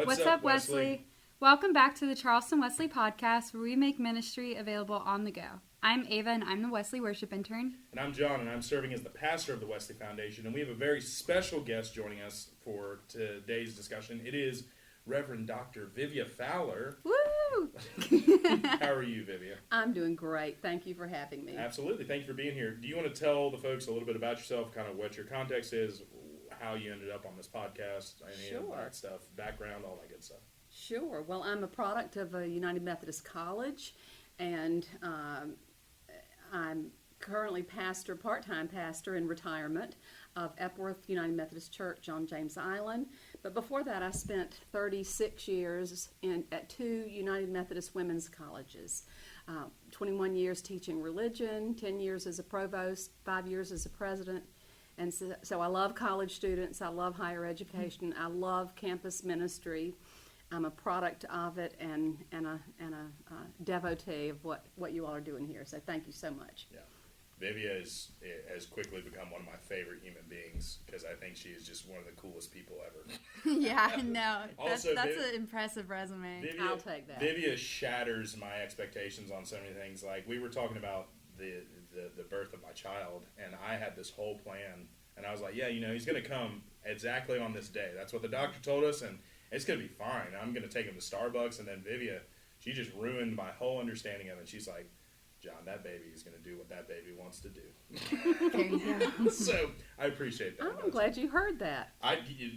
What's up, Wesley? Welcome back to the Charleston Wesley podcast, where we make ministry available on the go. I'm Ava, and I'm the Wesley Worship Intern. And I'm John, and I'm serving as the pastor of the Wesley Foundation. And we have a very special guest joining us for today's discussion. It is Rev Dr. Vivia Fowler. Woo! How are you, Vivia? I'm doing great. Thank you for having me. Absolutely. Thank you for being here. Do you want to tell the folks a little bit about yourself, kind of what your context is, how you ended up on this podcast, any of that stuff, background, all that good stuff? Sure. Well, I'm a product of a United Methodist College, and I'm currently part-time pastor in retirement of Epworth United Methodist Church on James Island. But before that, I spent 36 years at two United Methodist women's colleges, 21 years teaching religion, 10 years as a provost, 5 years as a president. And so I love college students. I love higher education. I love campus ministry. I'm a product of it and a devotee of what you all are doing here. So thank you so much. Yeah. Vivia has quickly become one of my favorite human beings because I think she is just one of the coolest people ever. Yeah, no, that's an impressive resume. Vivia, I'll take that. Vivia shatters my expectations on so many things. Like, we were talking about the birth of my child, and I had this whole plan, and I was like, yeah, he's going to come exactly on this day. That's what the doctor told us, and it's going to be fine. I'm going to take him to Starbucks, and then Vivia, she just ruined my whole understanding of it. She's like, John, that baby is going to do what that baby wants to do. There you go. So I appreciate that. I'm glad you heard that.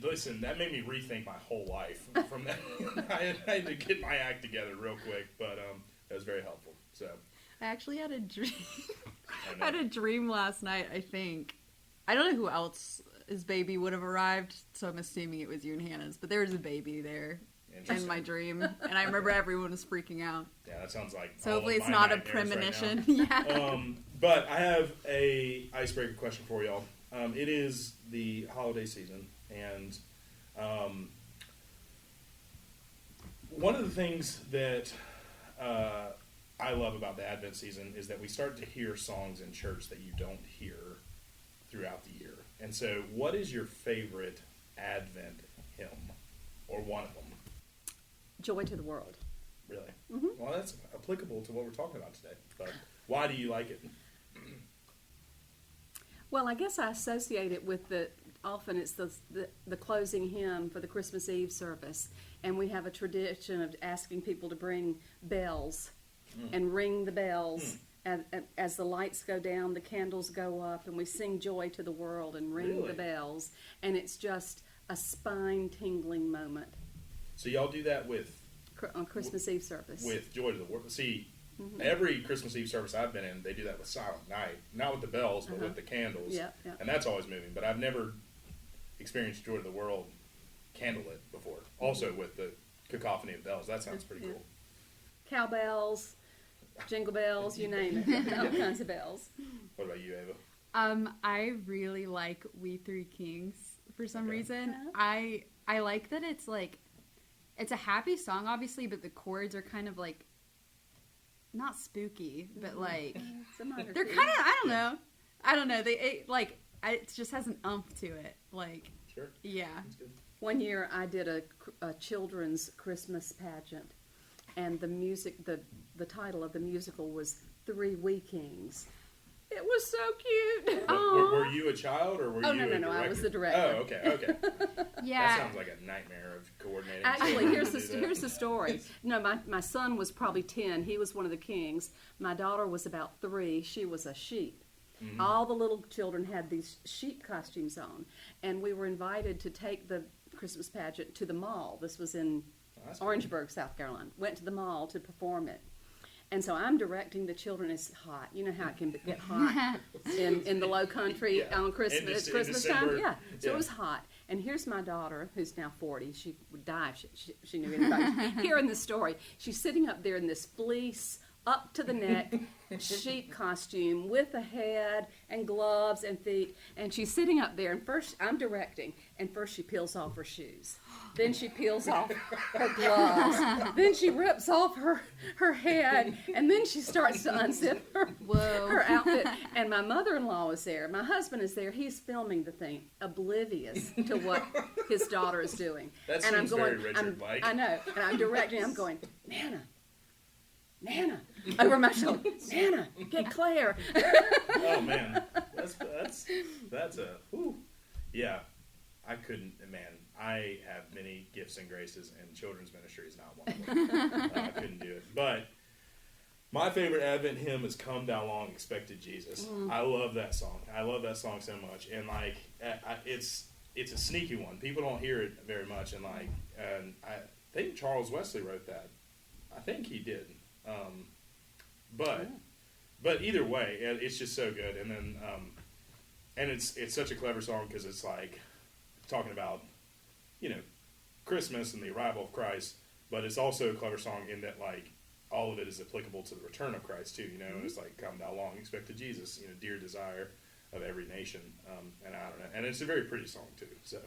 Listen, that made me rethink my whole life from that. I had to get my act together real quick, but that was very helpful. So I actually had a dream. I had a dream last night, I think. I don't know who else's baby would have arrived, so I'm assuming it was you and Hannah's, but there was a baby there in my dream, and I remember everyone was freaking out. Yeah, that sounds like so hopefully it's not a premonition. Right yeah. But I have a icebreaker question for y'all. It is the holiday season, and one of the things that I love about the Advent season is that we start to hear songs in church that you don't hear throughout the year. And so, what is your favorite Advent hymn, or one of them? Joy to the World. Really? Mm-hmm. Well, that's applicable to what we're talking about today. But why do you like it? Well, I guess I associate it with often it's the closing hymn for the Christmas Eve service. And we have a tradition of asking people to bring bells and ring the bells. As the lights go down, the candles go up, and we sing Joy to the World and ring the bells. And it's just a spine-tingling moment. So y'all do that on Christmas Eve service. With Joy to the World. See, every Christmas Eve service I've been in, they do that with Silent Night. Not with the bells, but with the candles. Yep. And that's always moving. But I've never experienced Joy to the World candlelit before. Also with the cacophony of bells. That sounds pretty cool. Cowbells, jingle bells, you name it. All kinds of bells. What about you, Ava? I really like We Three Kings for some reason. I like that it's like, it's a happy song, obviously, but the chords are kind of like, not spooky, but like, they're kind of, I don't know. It just has an umph to it. Like, sure. Yeah. One year I did a children's Christmas pageant, and the title of the musical was Three Wee Kings. It was so cute. Were you a child, or were you a director? No, I was the director. Oh, okay. Yeah. That sounds like a nightmare of coordinating. Actually, here's the story. No, my son was probably 10. He was one of the kings. My daughter was about 3. She was a sheep. Mm-hmm. All the little children had these sheep costumes on, and we were invited to take the Christmas pageant to the mall. This was in Orangeburg, South Carolina. Went to the mall to perform it. And so I'm directing the children. It's hot. You know how it can get hot in the low country on Christmas time? Yeah. So it was hot. And here's my daughter, who's now 40. She would die if she knew anybody. Hearing this story, she's sitting up there in this fleece up to the neck sheep costume with a head and gloves and feet. And she's sitting up there, and first I'm directing, and first she peels off her shoes. Then she peels off her gloves. Then she rips off her head, and then she starts to unzip her outfit. And my mother-in-law is there. My husband is there. He's filming the thing, oblivious to what his daughter is doing. That and seems very Richard-like. I know. And I'm directing. I'm going, Nana, over my shoulder. Nana, get Claire. Oh man, that's a whew. Yeah. I couldn't, man. I have many gifts and graces, and children's ministry is not one of them. I couldn't do it. But my favorite Advent hymn is "Come Thou Long Expected Jesus." I love that song. I love that song so much, and like, it's a sneaky one. People don't hear it very much, and like, I think Charles Wesley wrote that. I think he did. But either way, it's just so good. And then, and it's such a clever song because it's like talking about, Christmas and the arrival of Christ, but it's also a clever song in that, like, all of it is applicable to the return of Christ too, and it's like, come thou long expected Jesus, dear desire of every nation, and I don't know, and it's a very pretty song too, so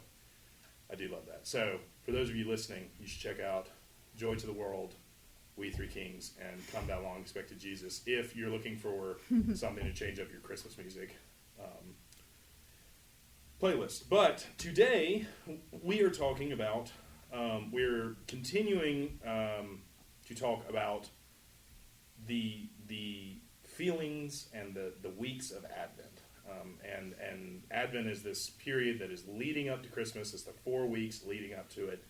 I do love that. So for those of you listening, you should check out Joy to the World, We Three Kings, and Come Thou Long Expected Jesus if you're looking for something to change up your Christmas music playlist. But today we are talking about, we're continuing to talk about the feelings and the weeks of Advent. And Advent is this period that is leading up to Christmas. It's the 4 weeks leading up to it.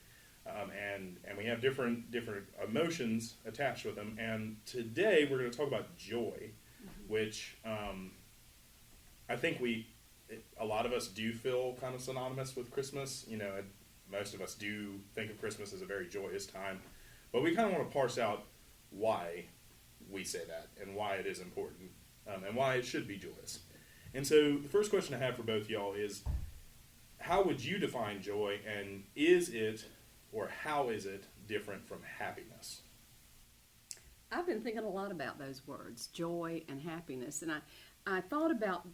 And we have different emotions attached with them. And today we're going to talk about joy, which I think a lot of us do feel kind of synonymous with Christmas. Most of us do think of Christmas as a very joyous time. But we kind of want to parse out why we say that and why it is important and why it should be joyous. And so the first question I have for both y'all is, how would you define joy, and is it, or how is it different from happiness? I've been thinking a lot about those words, joy and happiness, and I thought about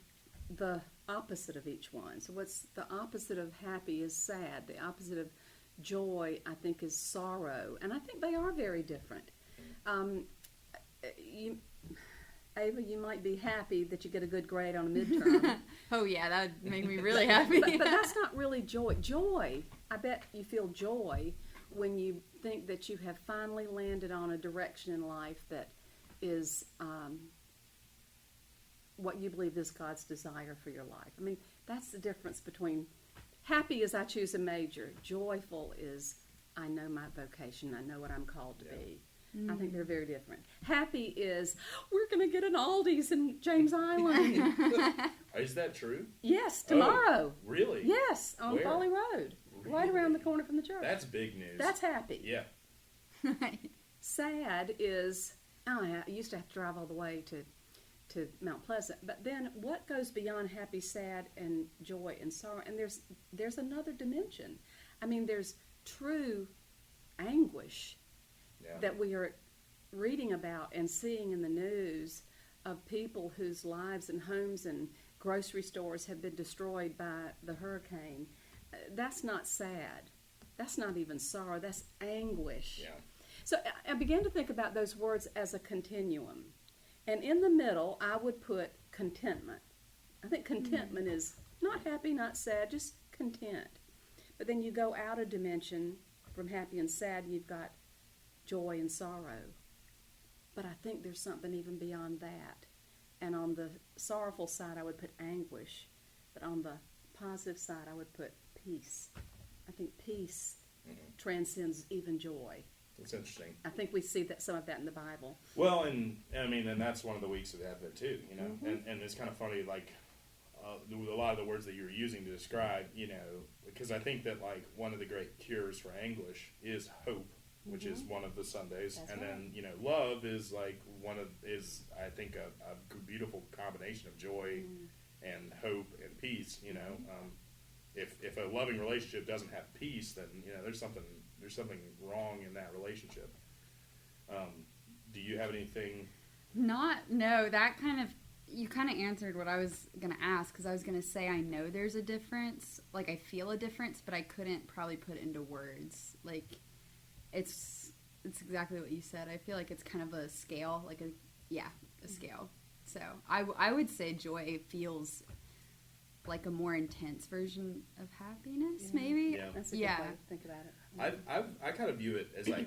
the opposite of each one. So what's the opposite of happy is sad. The opposite of joy, I think, is sorrow. And I think they are very different. Ava, you might be happy that you get a good grade on a midterm. Oh yeah, that would make me really happy. But that's not really joy. Joy, I bet you feel joy when you think that you have finally landed on a direction in life that is what you believe is God's desire for your life. I mean, that's the difference between happy is I choose a major. Joyful is I know my vocation. I know what I'm called to be. I think they're very different. Happy is we're going to get an Aldi's in James Island. Is that true? Yes, tomorrow. Oh, really? Yes, on Where? Foley Road. Really? Right around the corner from the church. That's big news. That's happy. Yeah. Sad is, I used to have to drive all the way to Mount Pleasant. But then what goes beyond happy, sad, and joy and sorrow? And there's another dimension. I mean, there's true anguish that we are reading about and seeing in the news of people whose lives and homes and grocery stores have been destroyed by the hurricane. That's not sad. That's not even sorrow. That's anguish. Yeah. So I began to think about those words as a continuum. And in the middle, I would put contentment. I think contentment is not happy, not sad, just content. But then you go out a dimension from happy and sad, and you've got joy and sorrow. But I think there's something even beyond that. And on the sorrowful side, I would put anguish. But on the positive side, I would put peace. I think peace transcends even joy. It's interesting. I think we see some of that in the Bible. Well, and that's one of the weeks of Advent too, and it's kind of funny, like, a lot of the words that you were using to describe, because I think that, like, one of the great cures for anguish is hope, which is one of the Sundays. That's and right. then, love is like I think a beautiful combination of joy and hope and peace, if a loving relationship doesn't have peace, then, there's something wrong in that relationship. Do you have anything No, that kind of, you kind of answered what I was going to ask, because I was going to say I know there's a difference. Like, I feel a difference, but I couldn't probably put it into words. Like, it's exactly what you said. I feel like it's kind of a scale, like a scale. So I would say joy feels like a more intense version of happiness, maybe. Yeah. That's a good way to think about it. I kind of view it as like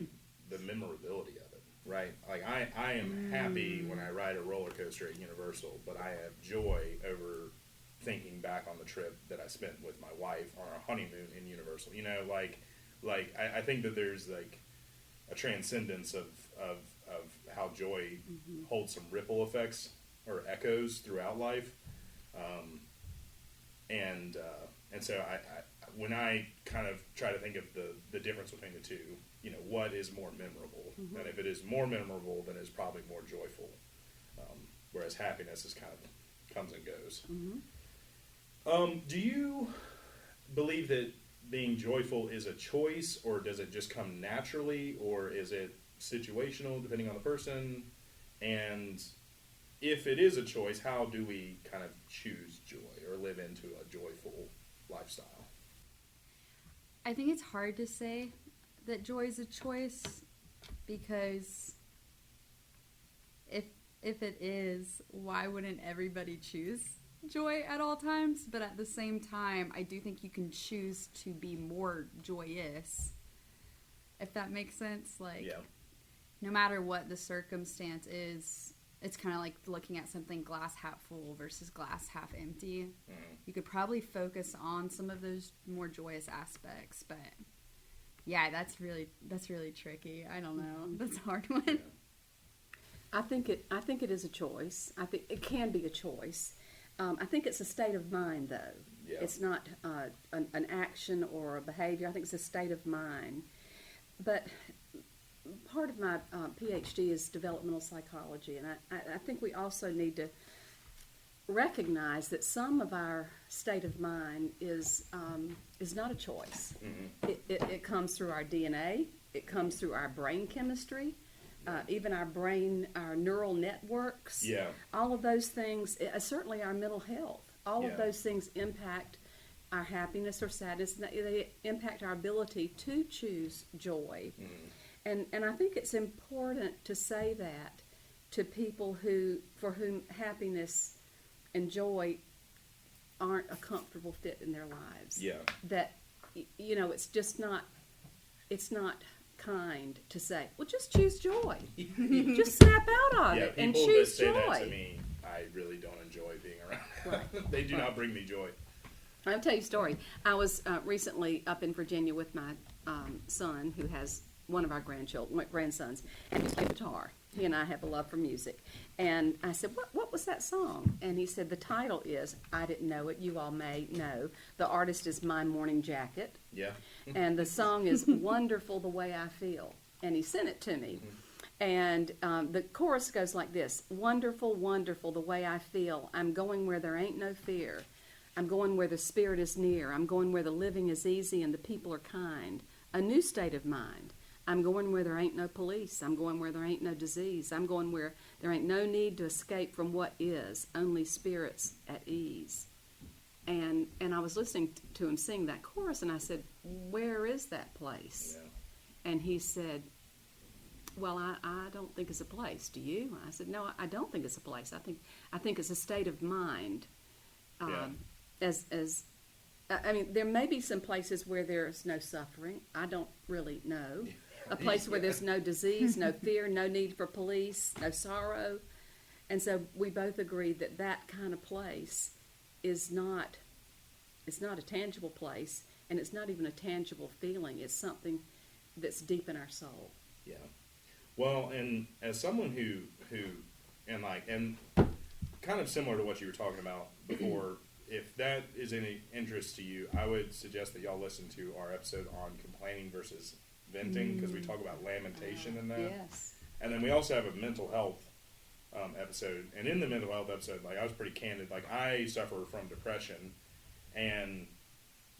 the memorability of it, right? Like I am happy when I ride a roller coaster at Universal, but I have joy over thinking back on the trip that I spent with my wife on our honeymoon in Universal. You know, I think that there's like a transcendence of how joy holds some ripple effects or echoes throughout life. And so I when I kind of try to think of the difference between the two, you know, what is more memorable? And if it is more memorable, then it's probably more joyful. Whereas happiness is kind of comes and goes. Do you believe that being joyful is a choice, or does it just come naturally, or is it situational depending on the person? And if it is a choice, how do we kind of choose joy or live into a joyful lifestyle? I think it's hard to say that joy is a choice, because if it is, why wouldn't everybody choose joy at all times? But at the same time, I do think you can choose to be more joyous, if that makes sense. Like, no matter what the circumstance is, it's kind of like looking at something glass half full versus glass half empty. You could probably focus on some of those more joyous aspects, but yeah, that's really tricky. I don't know. That's a hard one. I think it is a choice. I think it can be a choice. I think it's a state of mind, though. Yeah. It's not an action or a behavior. I think it's a state of mind. But part of my PhD is developmental psychology, and I think we also need to recognize that some of our state of mind is not a choice. It comes through our DNA. It comes through our brain chemistry. Even our neural networks, all of those things, certainly our mental health, all of those things impact our happiness or sadness. They impact our ability to choose joy. And I think it's important to say that to people for whom happiness and joy aren't a comfortable fit in their lives. That, you know, it's not kind to say, well, just choose joy. Just snap out of it and choose joy. People that say that to me, I really don't enjoy being around. Right. They do not bring me joy. I'll tell you a story. I was recently up in Virginia with my son, who has one of our grandsons, and he's a guitar. He and I have a love for music. And I said, what was that song? And he said, the title is, I didn't know it, you all may know. The artist is My Morning Jacket. Yeah. And the song is Wonderful the Way I Feel. And he sent it to me. And the chorus goes like this: wonderful, wonderful the way I feel. I'm going where there ain't no fear. I'm going where the spirit is near. I'm going where the living is easy and the people are kind. A new state of mind. I'm going where there ain't no police. I'm going where there ain't no disease. I'm going where there ain't no need to escape from what is, only spirits at ease. And I was listening to him sing that chorus, and I said, where is that place? Yeah. And he said, well, I don't think it's a place. Do you? I said, no, I don't think it's a place. I think it's a state of mind. I mean, there may be some places where there's no suffering. I don't really know. A place where there's no disease, no fear, no need for police, no sorrow. And so we both agreed that that kind of place is not, it's not a tangible place, and it's not even a tangible feeling. It's something that's deep in our soul. Yeah. Well, and as someone who and kind of similar to what you were talking about before, if that is any interest to you, I would suggest that y'all listen to our episode on complaining versus venting, because we talk about lamentation in that. Yes. And then we also have a mental health episode. And in the mental health episode, I was pretty candid. I suffer from depression, and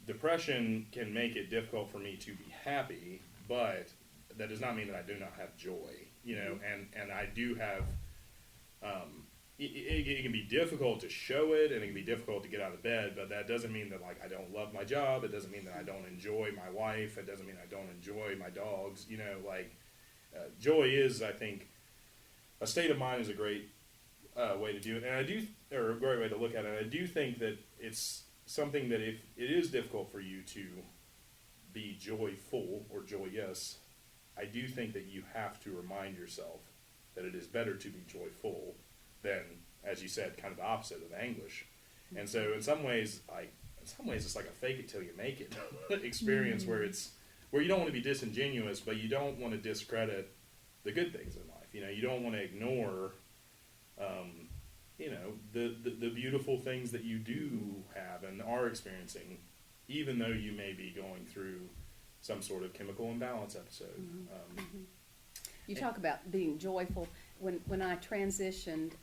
depression can make it difficult for me to be happy, but that does not mean that I do not have joy, you know, and I do have it can be difficult to show it, and it can be difficult to get out of bed, but that doesn't mean that, like, I don't love my job. It doesn't mean that I don't enjoy my wife. It doesn't mean I don't enjoy my dogs. You know, like, joy is, I think, a state of mind is a great way to do it, and or a great way to look at it. I do think that it's something that if it is difficult for you to be joyful or joyous, I do think that you have to remind yourself that it is better to be joyful than, as you said, kind of the opposite of anguish. And so in some ways it's like a fake it till you make it experience where you don't want to be disingenuous, but you don't want to discredit the good things in life. You know, you don't want to ignore the beautiful things that you do have and are experiencing, even though you may be going through some sort of chemical imbalance episode. You talk about being joyful. When I transitioned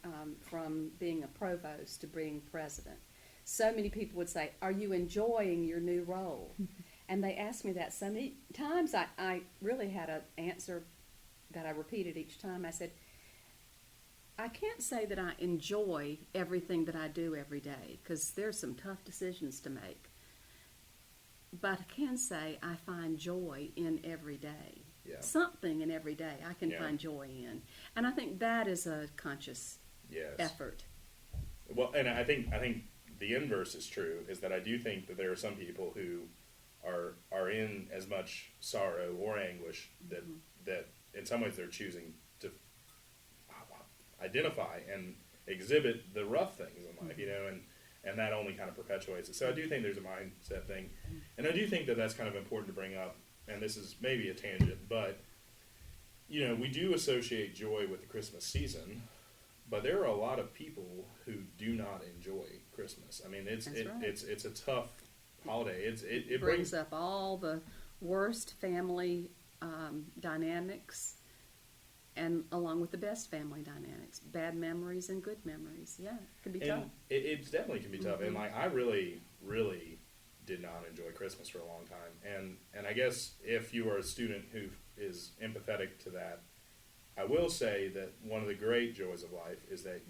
from being a provost to being president, so many people would say, "Are you enjoying your new role?" And they asked me that so many times. I really had an answer that I repeated each time. I said, I can't say that I enjoy everything that I do every day, because there's some tough decisions to make. But I can say I find joy in every day. Yeah. Something in every day I can Yeah. find joy in. And I think that is a conscious Yes. effort. Well, and I think the inverse is true, is that I do think that there are some people who are in as much sorrow or anguish that in some ways they're choosing to identify and exhibit the rough things in life, you know, and that only kind of perpetuates it. So I do think there's a mindset thing, and I do think that that's kind of important to bring up, and this is maybe a tangent, but, you know, we do associate joy with the Christmas season, but there are a lot of people who do not enjoy Christmas. I mean, it's a tough holiday. It brings up all the worst family dynamics, and along with the best family dynamics, bad memories and good memories. Yeah, it can be tough. It definitely can be tough. And like, I really, really did not enjoy Christmas for a long time. And I guess if you are a student who is empathetic to that, I will say that one of the great joys of life is that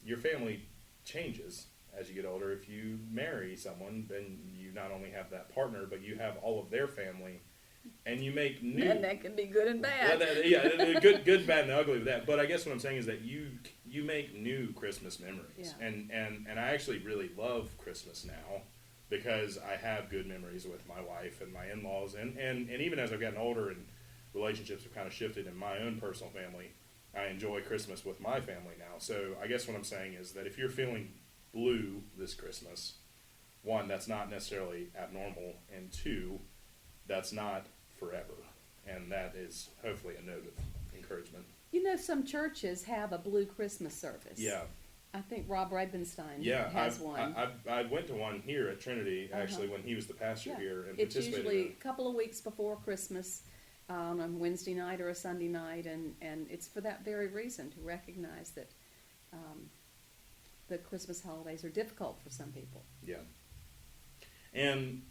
your family changes as you get older. If you marry someone, then you not only have that partner, but you have all of their family. And you make new, and that can be good and bad. Good, bad, and ugly with that. But I guess what I'm saying is that you make new Christmas memories, Yeah. and I actually really love Christmas now because I have good memories with my wife and my in-laws, and even as I've gotten older and relationships have kind of shifted in my own personal family, I enjoy Christmas with my family now. So I guess what I'm saying is that if you're feeling blue this Christmas, one, that's not necessarily abnormal, and two, that's not forever, and that is hopefully a note of encouragement. You know, some churches have a blue Christmas service. Yeah. I think Rob Rabenstein has one. I went to one here at Trinity, actually, when he was the pastor here, and It's participated usually in it. a couple of weeks before Christmas, on a Wednesday night or a Sunday night, and it's for that very reason, to recognize that the Christmas holidays are difficult for some people. Yeah. And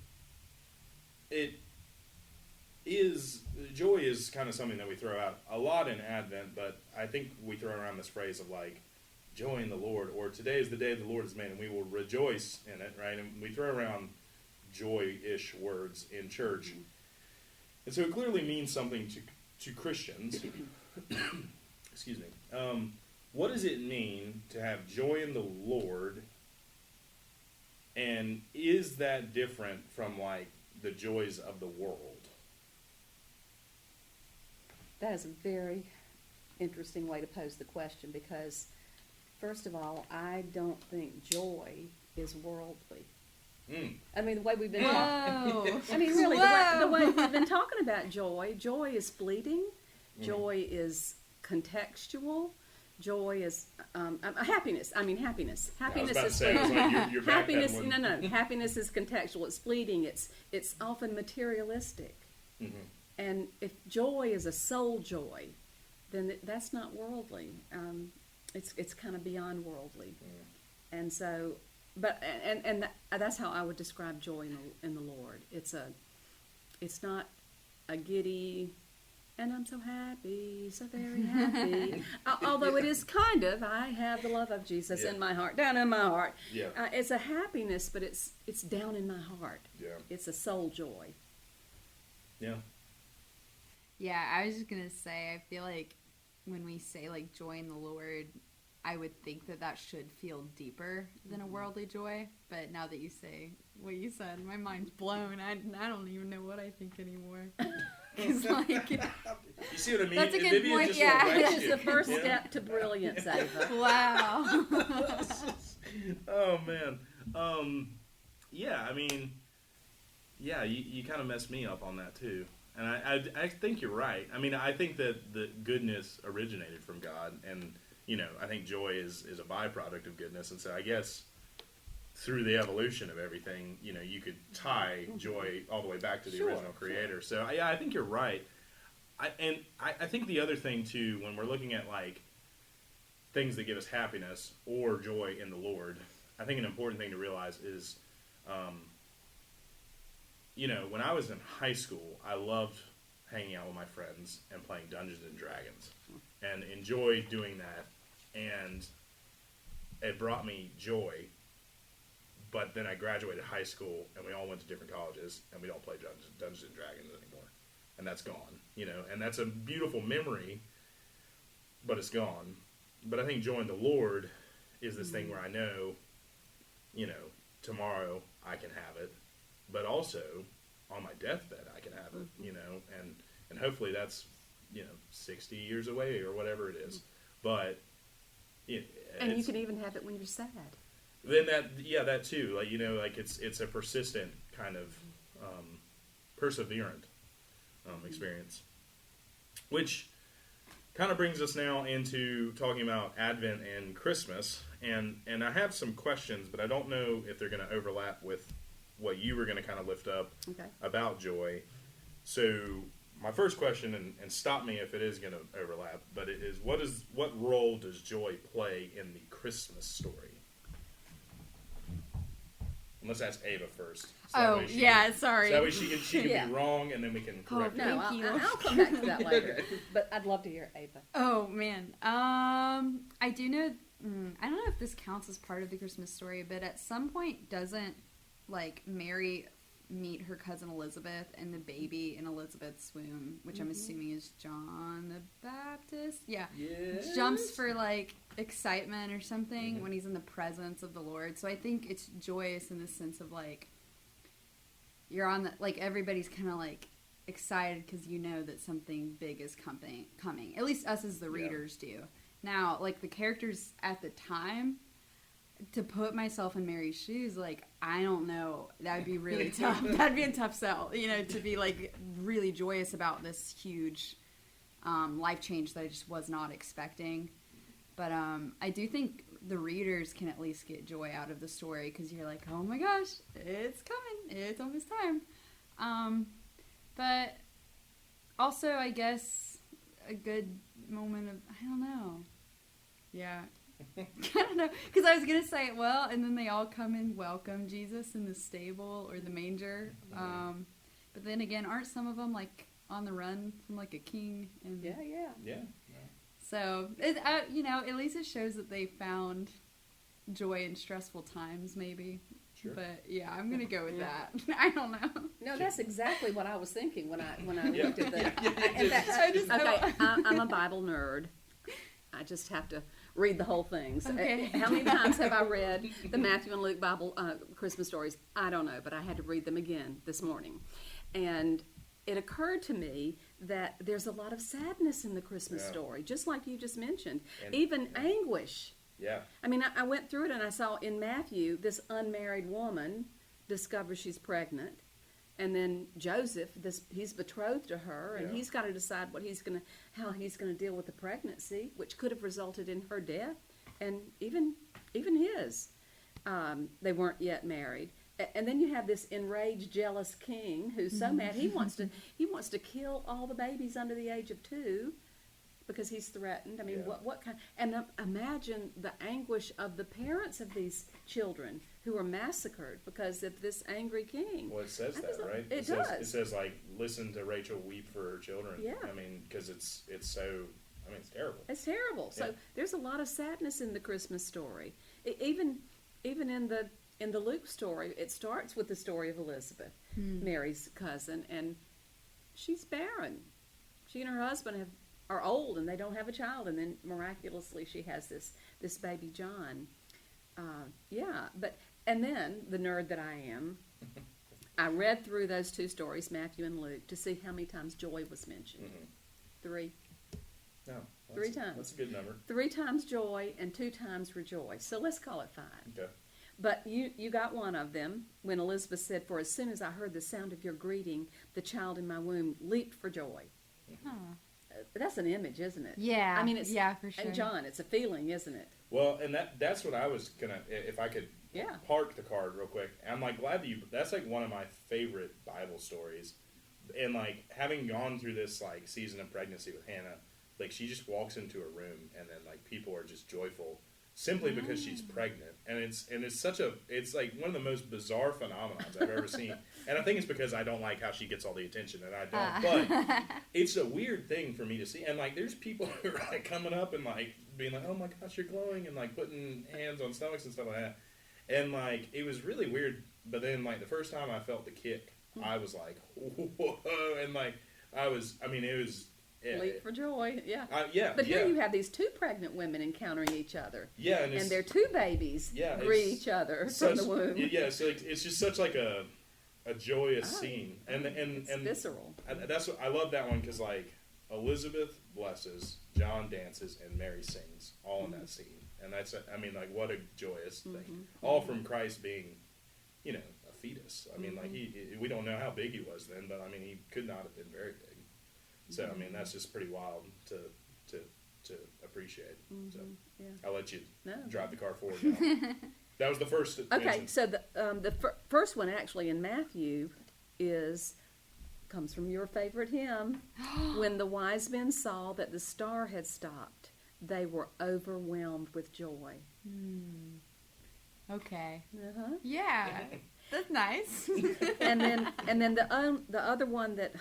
joy is kind of something that we throw out a lot in Advent, but I think we throw around this phrase of like, joy in the Lord, or today is the day the Lord has made, and we will rejoice in it, right? And we throw around joy-ish words in church. Mm-hmm. And so it clearly means something to Christians. Excuse me. What does it mean to have joy in the Lord? And is that different from like the joys of the world? That is a very interesting way to pose the question, because first of all, I don't think joy is worldly. I mean, the way we've been talking. I mean, really, the way we've been talking about joy. Joy is fleeting. Joy is contextual. Joy is happiness. I mean, happiness. Happiness is fleeting. Like happiness. No. Happiness is contextual. It's fleeting. It's often materialistic. Mm-hmm. And if joy is a soul joy, then that's not worldly. It's kind of beyond worldly. And so. But that's how I would describe joy in the Lord. It's not a giddy, and I'm so happy, so very happy. Although it is kind of, I have the love of Jesus in my heart, down in my heart. Yeah. It's a happiness, but it's down in my heart. Yeah. It's a soul joy. Yeah. Yeah, I was just gonna say, I feel like when we say like joy in the Lord, I would think that should feel deeper than a worldly joy. But now that you say what you said, my mind's blown. I don't even know what I think anymore. It's like, You see what I mean? That's a good Vivian point, just yeah. elects Which is you. the first step to brilliance, Ava. wow. Oh man. Yeah, I mean, yeah, you kind of messed me up on that too. And I think you're right. I mean, I think that the goodness originated from God, and I think joy is a byproduct of goodness. And so I guess through the evolution of everything, you could tie joy all the way back to the original creator. So yeah, I think you're right. I think the other thing too, when we're looking at like things that give us happiness or joy in the Lord, I think an important thing to realize is, when I was in high school, I loved hanging out with my friends and playing Dungeons and Dragons, and enjoyed doing that, and it brought me joy. But then I graduated high school, and we all went to different colleges, and we don't play Dungeons and Dragons anymore, and that's gone. And that's a beautiful memory, but it's gone. But I think joy in the Lord is this thing where I know, tomorrow I can have it, but also on my deathbed I can have it, and hopefully that's, 60 years away or whatever it is. But And you can even have it when you're sad. Then that too, like it's a persistent kind of perseverant experience, which kind of brings us now into talking about Advent and Christmas, and I have some questions, but I don't know if they're going to overlap with what you were going to kind of lift up about joy. So my first question, and stop me if it is going to overlap, but it is what role does joy play in the Christmas story? And let's ask Ava first. Sorry. So that way she can be wrong, and then we can correct No, Thank you. I'll come back to that later. But I'd love to hear Ava. Oh man, I do know. I don't know if this counts as part of the Christmas story, but at some point, doesn't Mary meet her cousin Elizabeth and the baby in Elizabeth's womb, which I'm assuming is John the Baptist? Yeah, Yes. jumps for excitement or something when he's in the presence of the Lord. So I think it's joyous in the sense of you're on the everybody's kind of excited because that something big is coming. At least us as the readers do. Now, the characters at the time, to put myself in Mary's shoes, I don't know, that would be really tough. That'd be a tough sell, to be really joyous about this huge life change that I just was not expecting. But I do think the readers can at least get joy out of the story because you're like, oh my gosh, it's coming, it's almost time. But also, I guess a good moment of, I don't know. Yeah. I don't know. Because I was going to say, and then they all come and welcome Jesus in the stable or the manger. But then again, aren't some of them on the run from a king? And Yeah. So, at least it shows that they found joy in stressful times, maybe. Sure. But yeah, I'm gonna go with that. I don't know. No, that's exactly what I was thinking when I Yeah. looked at that. Yeah. I'm a Bible nerd. I just have to read the whole thing. So, Okay. how many times have I read the Matthew and Luke Bible Christmas stories? I don't know, but I had to read them again this morning. And it occurred to me that there's a lot of sadness in the Christmas story, just like you just mentioned, And- even anguish. Yeah. I mean, I went through it and I saw in Matthew, this unmarried woman discovers she's pregnant. And then Joseph, he's betrothed to her, and he's got to decide how he's gonna deal with the pregnancy, which could have resulted in her death, and even his. They weren't yet married, and then you have this enraged, jealous king who's so mad he wants to kill all the babies under the age of 2, because he's threatened. I mean, Yeah. what kind? And imagine the anguish of the parents of these children who were massacred because of this angry king. Well, it says That that, was right? It says, does. It says, like, listen to Rachel weep for her children. Yeah. I mean, because it's so, I mean, it's terrible. It's terrible. So Yeah. there's a lot of sadness in the Christmas story. Even in the Luke story, it starts with the story of Elizabeth, Mary's cousin, and she's barren. She and her husband are old and they don't have a child, and then miraculously she has this baby John. And then the nerd that I am, I read through those two stories, Matthew and Luke, to see how many times joy was mentioned. 3. No. 3 times. That's a good number. 3 times joy and 2 times rejoice. So let's call it 5. Okay. But you got one of them when Elizabeth said, "For as soon as I heard the sound of your greeting, the child in my womb leaped for joy." That's an image, isn't it? Yeah. I mean, it's for sure. And John, it's a feeling, isn't it? Well, and that's what I was gonna, if I could Yeah. park the card real quick. I'm like glad that that's like one of my favorite Bible stories, and like having gone through this like season of pregnancy with Hannah, like she just walks into a room and then like people are just joyful simply because she's pregnant, and it's like one of the most bizarre phenomenons I've ever seen, and I think it's because I don't like how she gets all the attention and I don't, but it's a weird thing for me to see, and like there's people who are like coming up and like being like, "Oh my gosh, you're glowing," and like putting hands on stomachs and stuff like that, and like it was really weird. But then like the first time I felt the kick, I was like, "Whoa!" and like it was. Yeah, Leap for joy, yeah. yeah, But yeah. here you have these 2 pregnant women encountering each other. Yeah, and their 2 babies greet each other from the womb. Yeah, so it's just such like a joyous scene, and It's visceral. That's what I love that one because like Elizabeth blesses, John dances, and Mary sings all in that scene, and that's like what a joyous thing, all from Christ being, a fetus. I mean, like we don't know how big he was then, but I mean he could not have been very big. So I mean that's just pretty wild to appreciate. So Yeah. I'll let you No. drive the car forward now. That was the first. Okay, mention. so the first one actually in Matthew comes from your favorite hymn. When the wise men saw that the star had stopped, they were overwhelmed with joy. Okay. Uh-huh. Yeah. That's nice. And then the other one that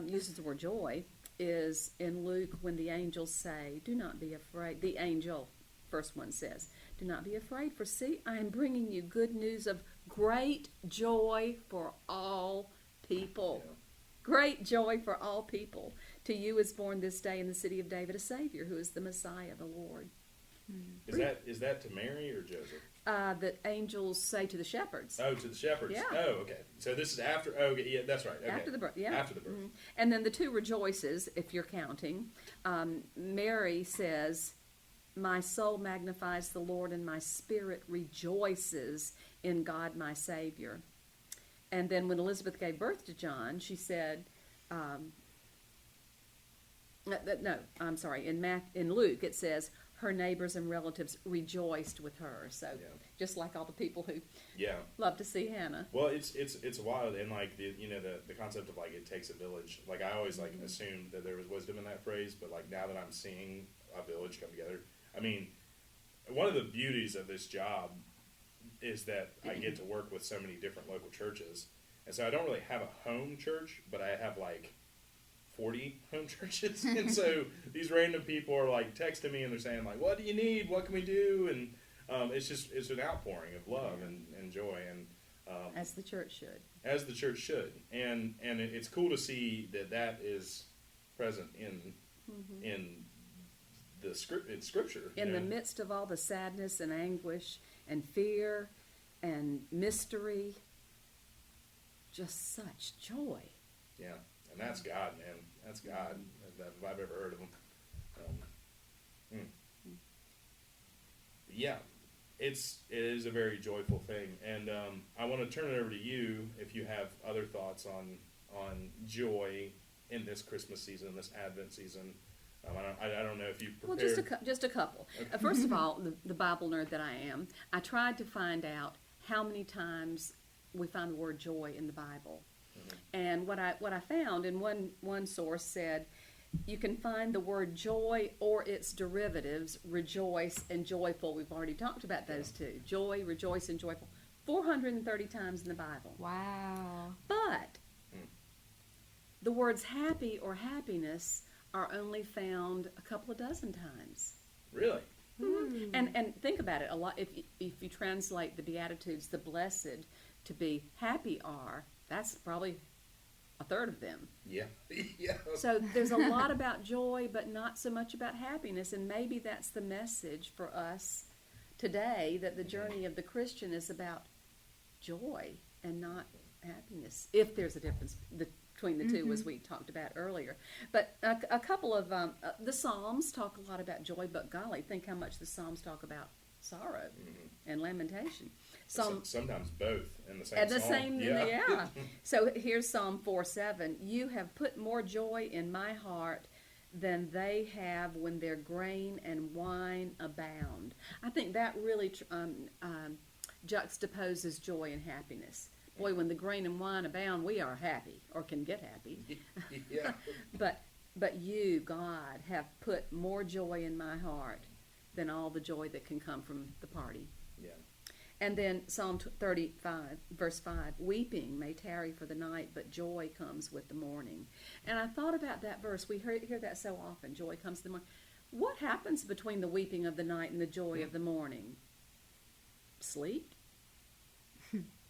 uses the word joy is in Luke when the angels say, "Do not be afraid." The angel, first one says, "Do not be afraid, for see, I am bringing you good news of great joy for all people." Yeah. Great joy for all people. To you is born this day in the city of David a Savior, who is the Messiah, the Lord. Is that to Mary or Joseph? The angels say to the shepherds. Oh, to the shepherds. Yeah. Oh, okay. So this is after. Oh, okay, yeah, that's right. Okay. After the birth, yeah. After the birth. Mhm. And then the 2 rejoices, if you're counting. Mary says, "My soul magnifies the Lord, and my spirit rejoices in God my Savior." And then when Elizabeth gave birth to John, she said, no, I'm sorry, in Luke it says, her neighbors and relatives rejoiced with her. So Yeah. just like all the people who Yeah. love to see Hannah. Well, it's wild, and like the concept of like it takes a village. Like I always like assumed that there was wisdom in that phrase, but like now that I'm seeing a village come together, I mean, one of the beauties of this job is that I get to work with so many different local churches, and so I don't really have a home church, but I have like 40 home churches, and so these random people are like texting me and they're saying like, "What do you need? What can we do?" And it's an outpouring of love and joy, and As the church should. as the church should, and it's cool to see that is present in the scripture In the midst of all the sadness and anguish and fear and mystery, just such joy. Yeah, and that's God, man. That's God, if I've ever heard of him. Yeah, it is a very joyful thing, and I want to turn it over to you if you have other thoughts on joy in this Christmas season, this Advent season. I don't know if you prepared. Well, just a couple. First of all, the Bible nerd that I am, I tried to find out how many times we find the word joy in the Bible. And what I found, and one source said you can find the word joy or its derivatives, rejoice and joyful. We've already talked about those two. Joy, rejoice, and joyful. 430 times in the Bible. Wow. But the words happy or happiness are only found a couple of dozen times. Really? And think about it. A lot. If you translate the Beatitudes, the blessed, to be happy are, that's probably a third of them. Yeah. Yeah. So there's a lot about joy, but not so much about happiness. And maybe that's the message for us today, that the journey of the Christian is about joy and not happiness, if there's a difference between the two, as we talked about earlier. But a couple of the Psalms talk a lot about joy, but golly, think how much the Psalms talk about sorrow and lamentation. Sometimes both in the same At the psalm. same, yeah. So here's Psalm 4:7. You have put more joy in my heart than they have when their grain and wine abound. I think that really juxtaposes joy and happiness. Boy, when the grain and wine abound, we are happy, or can get happy. Yeah. But you, God, have put more joy in my heart than all the joy that can come from the party. Yeah. And then Psalm 35, verse 5, weeping may tarry for the night, but joy comes with the morning. And I thought about that verse. We hear that so often, joy comes in the morning. What happens between the weeping of the night and the joy of the morning? Sleep.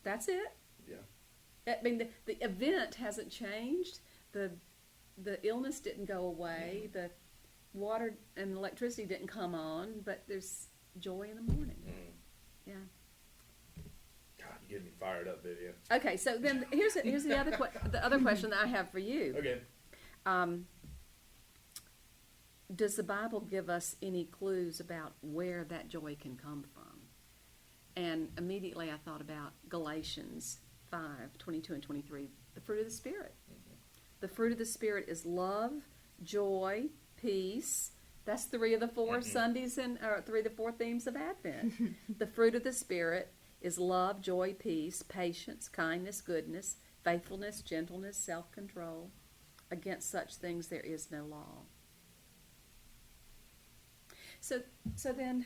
That's it. Yeah. I mean, the event hasn't changed. The illness didn't go away. The water and electricity didn't come on, but there's joy in the morning. Yeah. God, you're getting me fired up, Vivia. Okay, so then here's the other question that I have for you. Okay. Does the Bible give us any clues about where that joy can come from? And immediately I thought about Galatians 5:22 and 23, the fruit of the Spirit. The fruit of the Spirit is love, joy, peace. That's 3 of the 4 Sundays or 3 of the 4 themes of Advent. The fruit of the Spirit is love, joy, peace, patience, kindness, goodness, faithfulness, gentleness, self-control. Against such things there is no law. So then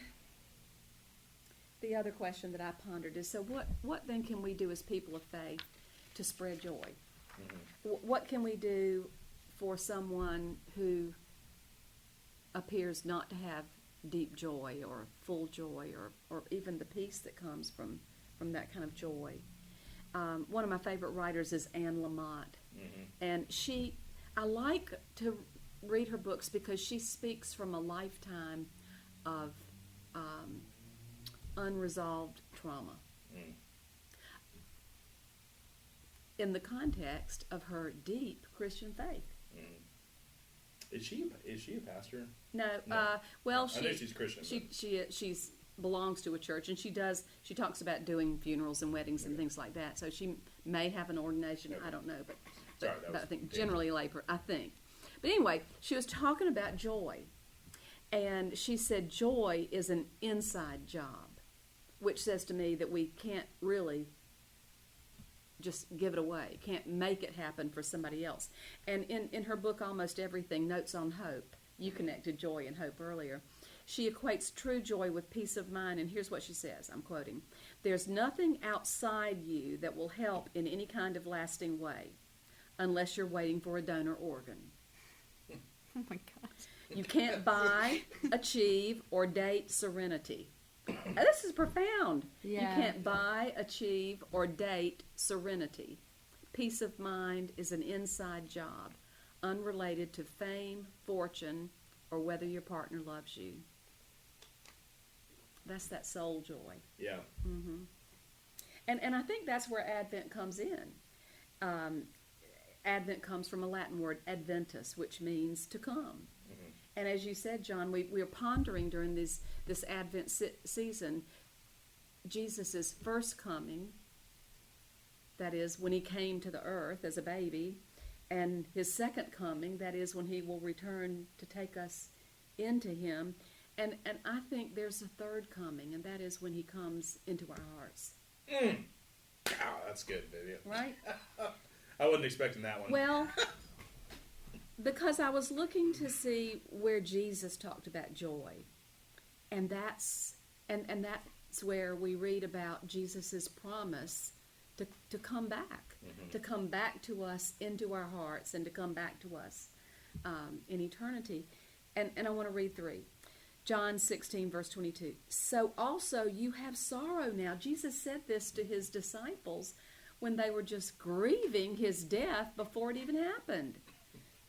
the other question that I pondered is, so what then can we do as people of faith to spread joy? What can we do for someone who appears not to have deep joy or full joy or even the peace that comes from that kind of joy? One of my favorite writers is Anne Lamott. And I like to read her books because she speaks from a lifetime of unresolved trauma in the context of her deep Christian faith. Is she a pastor? No. Well, I know she's Christian. She's belongs to a church, and she talks about doing funerals and weddings and things like that. So she may have an ordination. I don't know, but I think generally layper. I think. But anyway, she was talking about joy, and she said joy is an inside job, which says to me that we can't really just give it away, can't make it happen for somebody else. And in her book, Almost Everything, Notes on Hope, you connected joy and hope earlier, she equates true joy with peace of mind, and here's what she says, I'm quoting, "There's nothing outside you that will help in any kind of lasting way, unless you're waiting for a donor organ. Oh my gosh. You can't buy, achieve, or date serenity." Now, this is profound. Yeah. You can't buy, achieve, or date serenity. Peace of mind is an inside job, unrelated to fame, fortune, or whether your partner loves you. That's that soul joy. Yeah. And I think that's where Advent comes in. Advent comes from a Latin word, adventus, which means to come. And as you said, John, we are pondering during this Advent season Jesus' first coming, that is, when he came to the earth as a baby, and his second coming, that is, when he will return to take us into him. And I think there's a third coming, and that is when he comes into our hearts. Wow, that's good, Vivia. Right? I wasn't expecting that one. Well, Because I was looking to see where Jesus talked about joy, and that's where we read about Jesus's promise to come back, to come back to us into our hearts, and to come back to us in eternity. And I want to read 3. John 16, verse 22. So also you have sorrow now. Jesus said this to his disciples when they were just grieving his death before it even happened.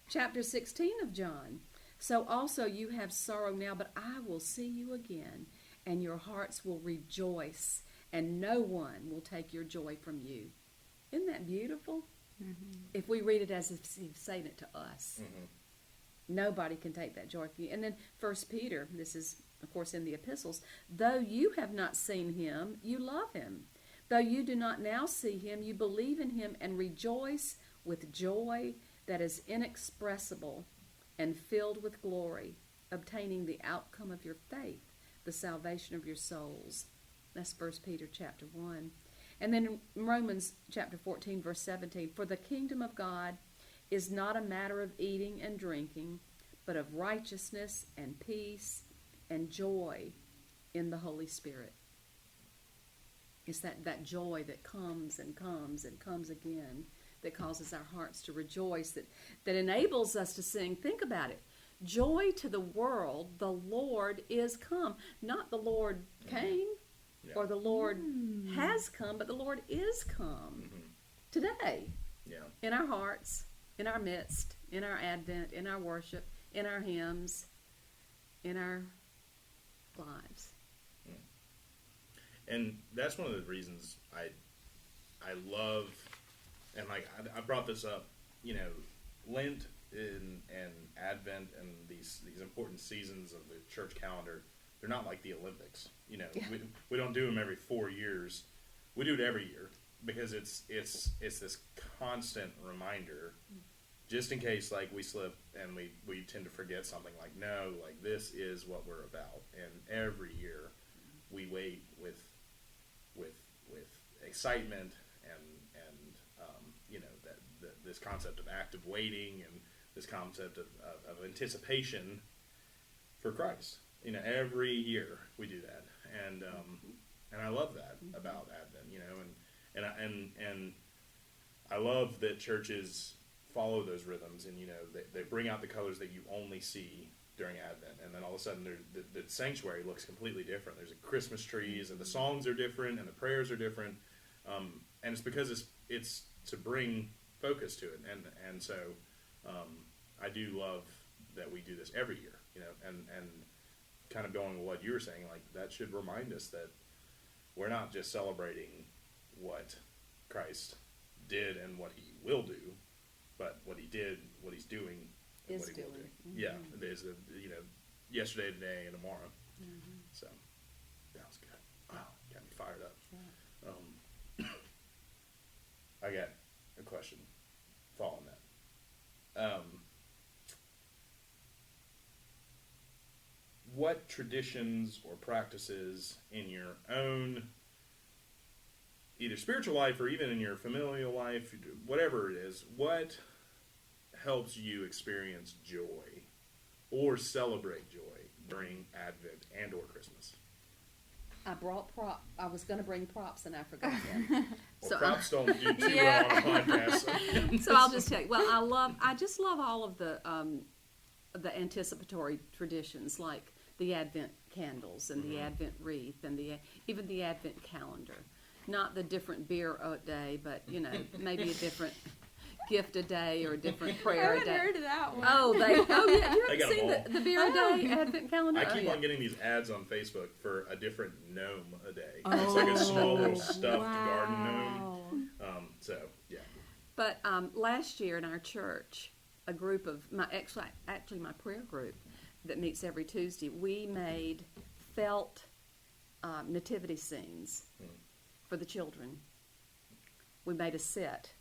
Chapter 16 of John. So also you have sorrow now, but I will see you again, and your hearts will rejoice, and no one will take your joy from you. Isn't that beautiful? Mm-hmm. If we read it as if he's saying it to us. Mm-hmm. Nobody can take that joy from you. And then 1 Peter, this is, of course, in the epistles. Though you have not seen him, you love him. Though you do not now see him, you believe in him and rejoice with joy that is inexpressible and filled with glory, obtaining the outcome of your faith, the salvation of your souls. That's 1 Peter chapter 1. And then in Romans chapter 14, verse 17, for the kingdom of God is not a matter of eating and drinking, but of righteousness and peace and joy in the Holy Spirit. It's that joy that comes and comes and comes again, that causes our hearts to rejoice, that enables us to sing. Think about it. Joy to the world, the Lord is come. Not the Lord came, or the Lord has come, but the Lord is come today in our hearts, in our midst, in our Advent, in our worship, in our hymns, in our lives. And that's one of the reasons I love, and like I brought this up, Lent and Advent and these important seasons of the church calendar, they're not like the Olympics. We don't do them every 4 years. We do it every year because it's this constant reminder, just in case like we slip and we tend to forget something. Like, no, like this is what we're about, and every year we wait with excitement and this concept of active waiting and this concept of anticipation for Christ. Every year we do that, and I love that about Advent. And I love that churches follow those rhythms, and they bring out the colors that you only see during Advent, and then all of a sudden the sanctuary looks completely different. There's Christmas trees, and the songs are different, and the prayers are different, and it's because it's to bring focus to it, and so I do love that we do this every year, and kind of going with what you were saying, like that should remind us that we're not just celebrating what Christ did and what he will do, but what he did, what he's doing, and what he will do. Mm-hmm. Yeah, there's yesterday, today, and tomorrow. Mm-hmm. So that was good. Wow, got me fired up. Yeah. I got a question following that. What traditions or practices in your own either spiritual life or even in your familial life, whatever it is, what helps you experience joy or celebrate joy during Advent and or Christmas? I brought I was going to bring props and I forgot them. Well, props don't do too well on a podcast. So I'll just tell you. Well, I just love all of the anticipatory traditions, like the Advent candles and the Advent wreath and even the Advent calendar. Not the different beer a day, but maybe a different gift a day or a different prayer a day. I haven't heard of that one. Oh yeah, you They haven't seen the beer a day Advent calendar? I keep on getting these ads on Facebook for a different gnome a day. It's like a small little stuffed garden gnome. So yeah. But last year in our church, a group of my prayer group that meets every Tuesday, we made felt nativity scenes for the children. We made a set.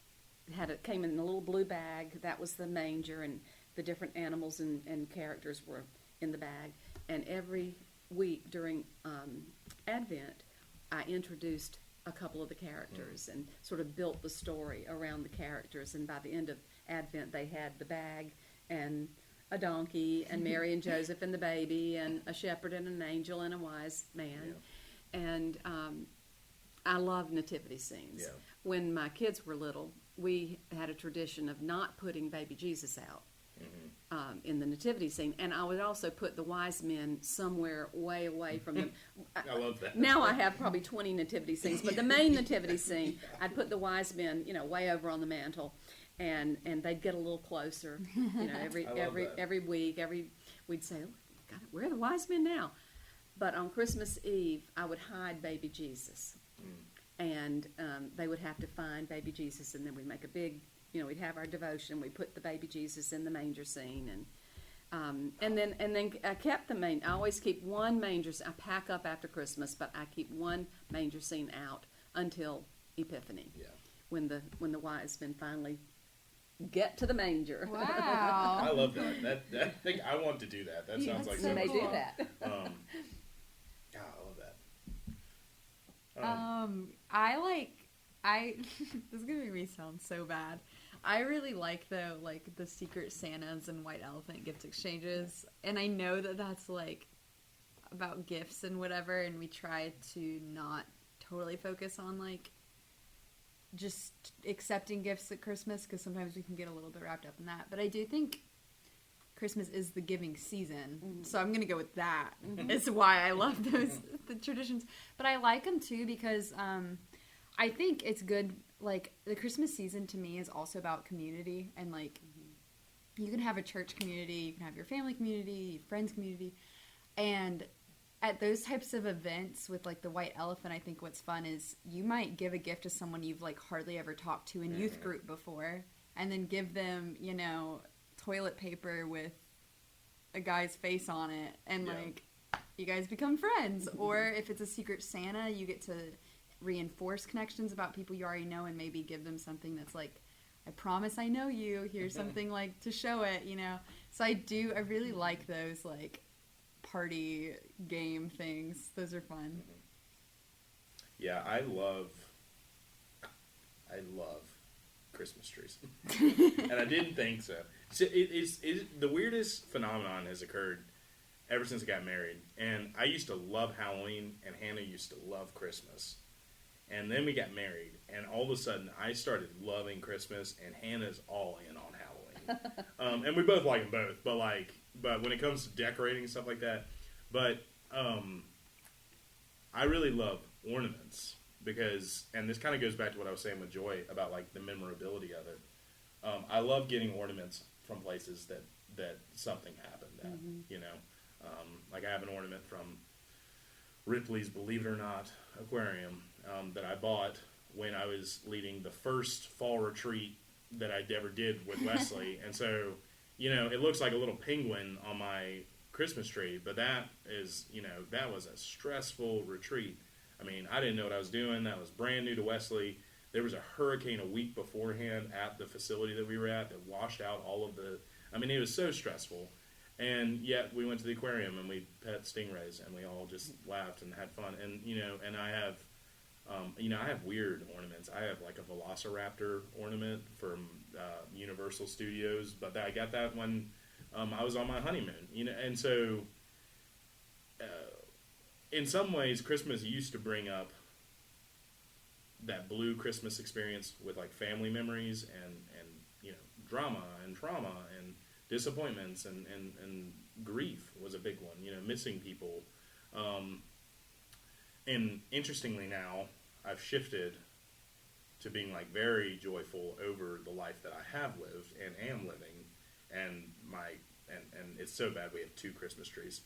It came in a little blue bag. That was the manger, and the different animals and characters were in the bag. And every week during Advent, I introduced a couple of the characters and sort of built the story around the characters. And by the end of Advent, they had the bag and a donkey, and Mary and Joseph and the baby, and a shepherd and an angel and a wise man. Yeah. And I love nativity scenes. Yeah. When my kids were little, we had a tradition of not putting baby Jesus out in the nativity scene, and I would also put the wise men somewhere way away from them. I love that. Now I have probably 20 nativity scenes, but the main nativity scene, I'd put the wise men, way over on the mantle, and they'd get a little closer. Every week, we'd say, oh, God, where are the wise men now? But on Christmas Eve, I would hide baby Jesus, and they would have to find baby Jesus, and then we'd make a big. We'd have our devotion. We put the baby Jesus in the manger scene, and then I kept the manger. I always keep one manger. I pack up after Christmas, but I keep one manger scene out until Epiphany. Yeah. When the wise men finally get to the manger. Wow. I love that. I think I want to do that. That sounds like so they cool. do that. Yeah, I love that. This is gonna make me sound so bad. I really like though, like the Secret Santas and White Elephant gift exchanges, and I know that that's like about gifts and whatever, and we try to not totally focus on like just accepting gifts at Christmas, because sometimes we can get a little bit wrapped up in that. But I do think Christmas is the giving season, so I'm gonna go with that. It's why I love the traditions, but I like them too because I think it's good. Like, the Christmas season to me is also about community, and like you can have a church community, you can have your family community, friends community, and at those types of events with like the White Elephant, I think what's fun is you might give a gift to someone you've like hardly ever talked to in youth group before, and then give them toilet paper with a guy's face on it, and like you guys become friends. Or if it's a Secret Santa, you get to reinforce connections about people you already know, and maybe give them something that's like, I promise I know you, here's something like to show it, so I really like those like party game things. Those are fun. Yeah, I love Christmas trees. And I didn't think so. So the weirdest phenomenon has occurred ever since I got married, and I used to love Halloween, and Hannah used to love Christmas. And then we got married, and all of a sudden, I started loving Christmas, and Hannah's all in on Halloween. And we both like them both, but when it comes to decorating and stuff like that, I really love ornaments because, and this kind of goes back to what I was saying with Joy about like the memorability of it. I love getting ornaments from places that something happened at, like I have an ornament from Ripley's Believe It or Not aquarium that I bought when I was leading the first fall retreat that I ever did with Wesley. And so, it looks like a little penguin on my Christmas tree, but that is, that was a stressful retreat. I mean, I didn't know what I was doing. That was brand new to Wesley. There was a hurricane a week beforehand at the facility that we were at that washed out all of it was so stressful. And yet we went to the aquarium and we pet stingrays and we all just laughed and had fun. And, and I have weird ornaments. I have like a Velociraptor ornament from Universal Studios, but I got that when I was on my honeymoon, and so in some ways Christmas used to bring up that blue Christmas experience with like family memories and drama and trauma and disappointments and grief was a big one, missing people. And interestingly now, I've shifted to being like very joyful over the life that I have lived and am living, and and it's so bad we have 2 Christmas trees.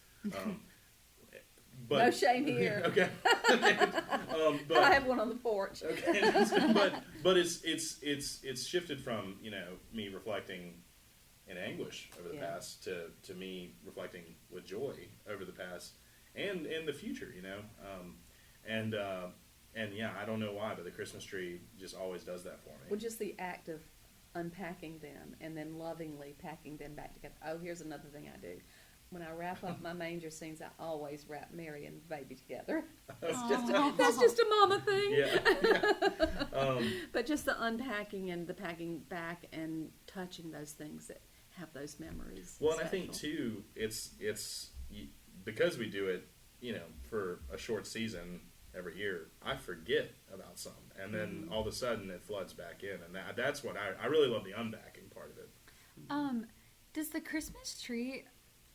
But, no shame here. Okay. But I have one on the porch. Okay. But it's shifted from me reflecting in anguish over the past to me reflecting with joy over the past and in the future, and I don't know why, but the Christmas tree just always does that for me. Well, just the act of unpacking them and then lovingly packing them back together. Oh, here's another thing I do. When I wrap up my manger scenes, I always wrap Mary and the baby together. That's just a mama thing. Yeah. But just the unpacking and the packing back and touching those things that have those memories. Well, and I think special. too, because we do it, for a short season every year. I forget about some, and then all of a sudden it floods back in, and that's what I really love the unbacking part of it. Does the Christmas tree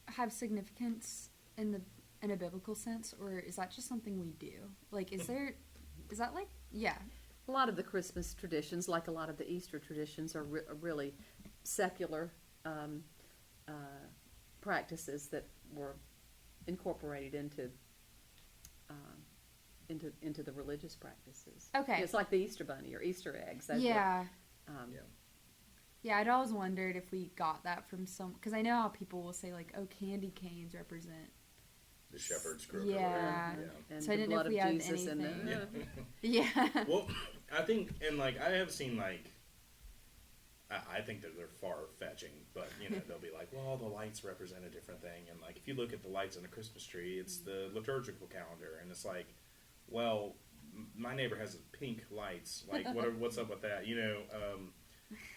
have significance in a biblical sense, or is that just something we do? Like, is that like, yeah. A lot of the Christmas traditions, like a lot of the Easter traditions, are really secular practices that were incorporated into the religious practices. Okay. It's like the Easter bunny or Easter eggs. Those Yeah. were, Yeah, I'd always wondered if we got that from because I know how people will say, like, oh, candy canes represent. The shepherd's crook. Yeah. and So I the didn't know blood if we of had Jesus in anything. them. Yeah. Well, I think, and like I have seen like, I think that they're far fetching, but they'll be like, well, the lights represent a different thing, and like if you look at the lights on a Christmas tree, it's the liturgical calendar, and it's like, well, my neighbor has pink lights. Like, what's up with that?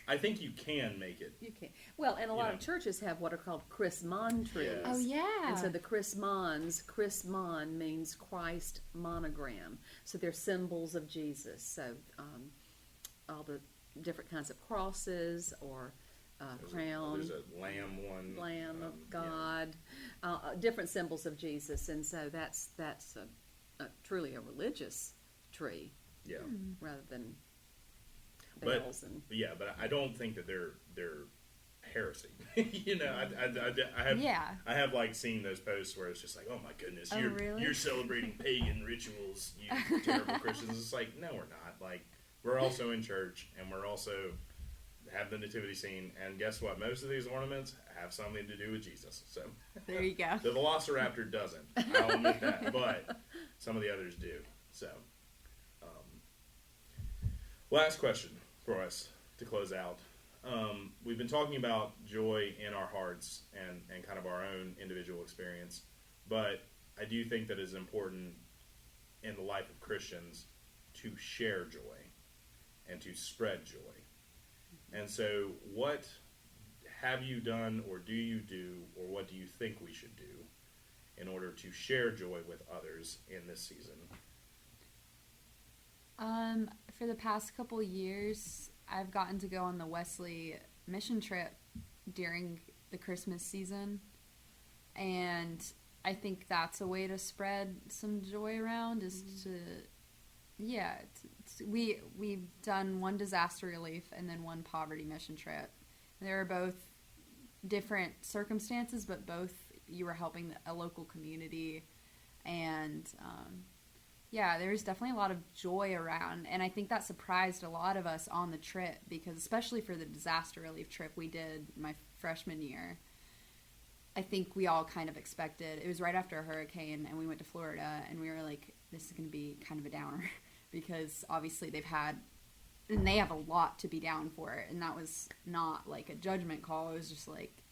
I think you can make it. You can. Well, and a lot of churches have what are called Chrismon trees. Yes. Oh, yeah. And so the Chrismon means Christ monogram. So they're symbols of Jesus. So all the different kinds of crosses or crown. There's a lamb one. Lamb of God. Different symbols of Jesus. And so that's truly a religious tree. Yeah. Rather than But bells and... but I don't think that they're heresy. I have like seen those posts where it's just like, oh my goodness, really? you're celebrating pagan rituals, you terrible Christians. It's like, no, we're not. Like, we're also in church, and we're also have the nativity scene, and guess what? Most of these ornaments have something to do with Jesus. So There you go. the Velociraptor doesn't. I'll admit that, but some of the others do. So, last question for us to close out. We've been talking about joy in our hearts and kind of our own individual experience, but I do think that it's important in the life of Christians to share joy and to spread joy. And so what have you done, or do you do, or what do you think we should do in order to share joy with others in this season? For the past couple years, I've gotten to go on the Wesley mission trip during the Christmas season, and I think that's a way to spread some joy around, is we've done one disaster relief and then one poverty mission trip. They were both different circumstances, but both you were helping a local community, and there was definitely a lot of joy around, and I think that surprised a lot of us on the trip, because especially for the disaster relief trip we did my freshman year, I think we all kind of expected, it was right after a hurricane, and we went to Florida, and we were like, this is going to be kind of a downer, because obviously they have a lot to be down for, and that was not like a judgment call. It was just like,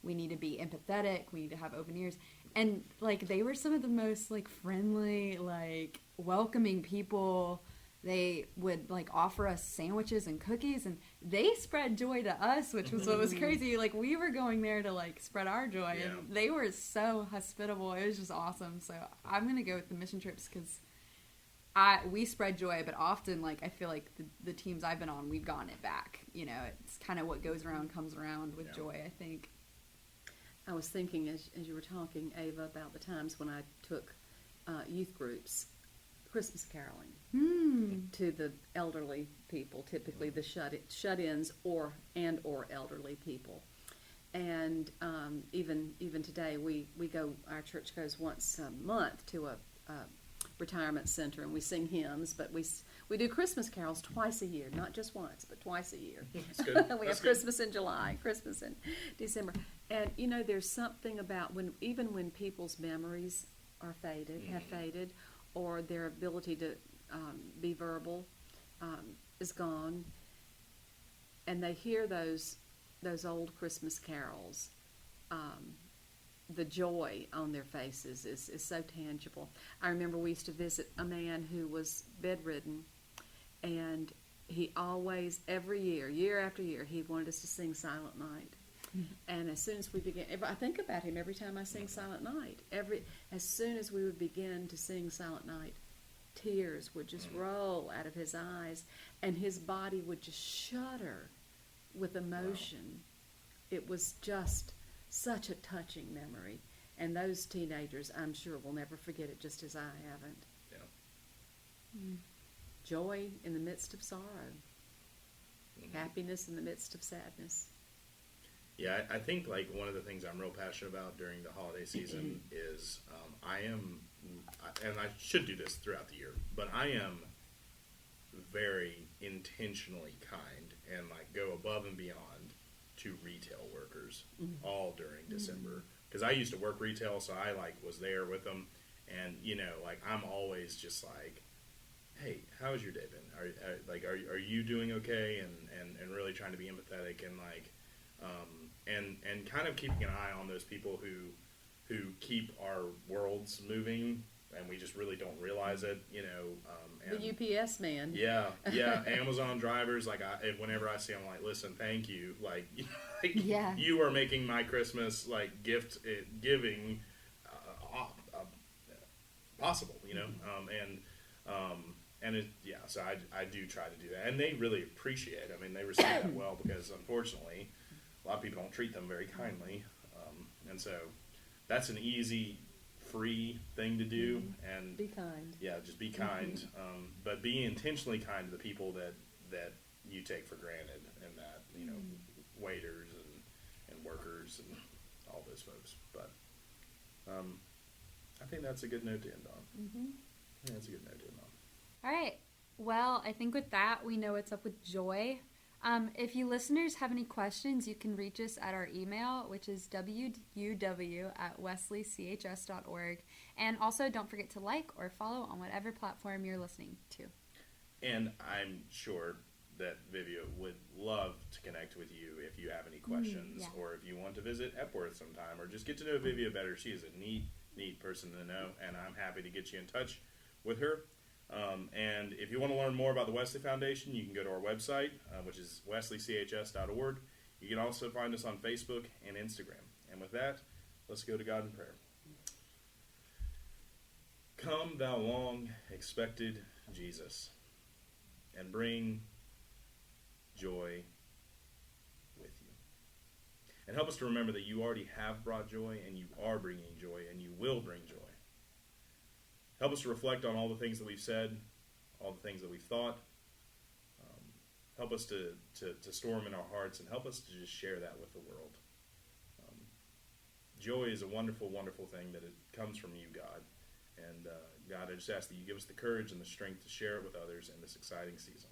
we need to be empathetic, we need to have open ears. And, like, they were some of the most, like, friendly, like, welcoming people. They would, like, offer us sandwiches and cookies, and they spread joy to us, which was what was crazy. Like, we were going there to, like, spread our joy, and they were so hospitable. It was just awesome. So I'm going to go with the mission trips, because we spread joy, but often, like, I feel like the teams I've been on, we've gotten it back. It's kind of what goes around comes around with joy, I think. I was thinking as you were talking, Ava, about the times when I took youth groups Christmas caroling to the elderly people, typically the shut-ins or elderly people. And even today, we go. Our church goes once a month to a retirement center, and we sing hymns, but we do Christmas carols twice a year, not just once, but twice a year. That's good. We have Christmas in July, Christmas in December, and there's something about even when people's memories are have faded, or their ability to be verbal is gone, and they hear those old Christmas carols. The joy on their faces is so tangible. I remember we used to visit a man who was bedridden, and he always, every year, year after year, he wanted us to sing Silent Night. And as soon as we began, I think about him every time I sing Silent Night. As soon as we would begin to sing Silent Night, tears would just roll out of his eyes, and his body would just shudder with emotion. Wow. It was just such a touching memory. And those teenagers, I'm sure, will never forget it, just as I haven't. Yeah. Joy in the midst of sorrow. Happiness in the midst of sadness. Yeah, I think like one of the things I'm real passionate about during the holiday season is and I should do this throughout the year, but I am very intentionally kind and like go above and beyond to retail workers all during December, because I used to work retail, so I like was there with them, and you know, like I'm always just like, hey, how's your day been? Are you doing okay? And really trying to be empathetic and like and kind of keeping an eye on those people who keep our worlds moving, and we just really don't realize it, you know. And the UPS man. Yeah, Amazon drivers. Like, whenever I see them, I'm like, listen, thank you. Like, Yeah. You are making my Christmas like gift giving possible, you know. And it, yeah, so I do try to do that, and they really appreciate it. I mean, they receive that well, because unfortunately, a lot of people don't treat them very kindly, and so that's an easy, free thing to do. And be kind. Yeah, just be kind, but be intentionally kind to the people that you take for granted, and that, you know, waiters and workers and all those folks. But I think that's a good note to end on. I think that's a good note to end on. All right. Well, I think with that, we know what's up with Joy. If you listeners have any questions, you can reach us at our email, which is wuw@wesleychs.org. And also, don't forget to like or follow on whatever platform you're listening to. And I'm sure that Vivia would love to connect with you if you have any questions, or if you want to visit Epworth sometime, or just get to know Vivia better. She is a neat person to know, and I'm happy to get you in touch with her. And if you want to learn more about the Wesley Foundation, you can go to our website, which is wesleychs.org. You can also find us on Facebook and Instagram. And with that, let's go to God in prayer. Come, thou long-expected Jesus, and bring joy with you. And help us to remember that you already have brought joy, and you are bringing joy, and you will bring joy. Help us to reflect on all the things that we've said, all the things that we've thought. Help us to store them in our hearts, and help us to just share that with the world. Joy is a wonderful, wonderful thing that it comes from you, God. And God, I just ask that you give us the courage and the strength to share it with others in this exciting season.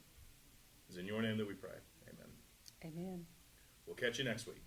It's in your name that we pray. Amen. Amen. We'll catch you next week.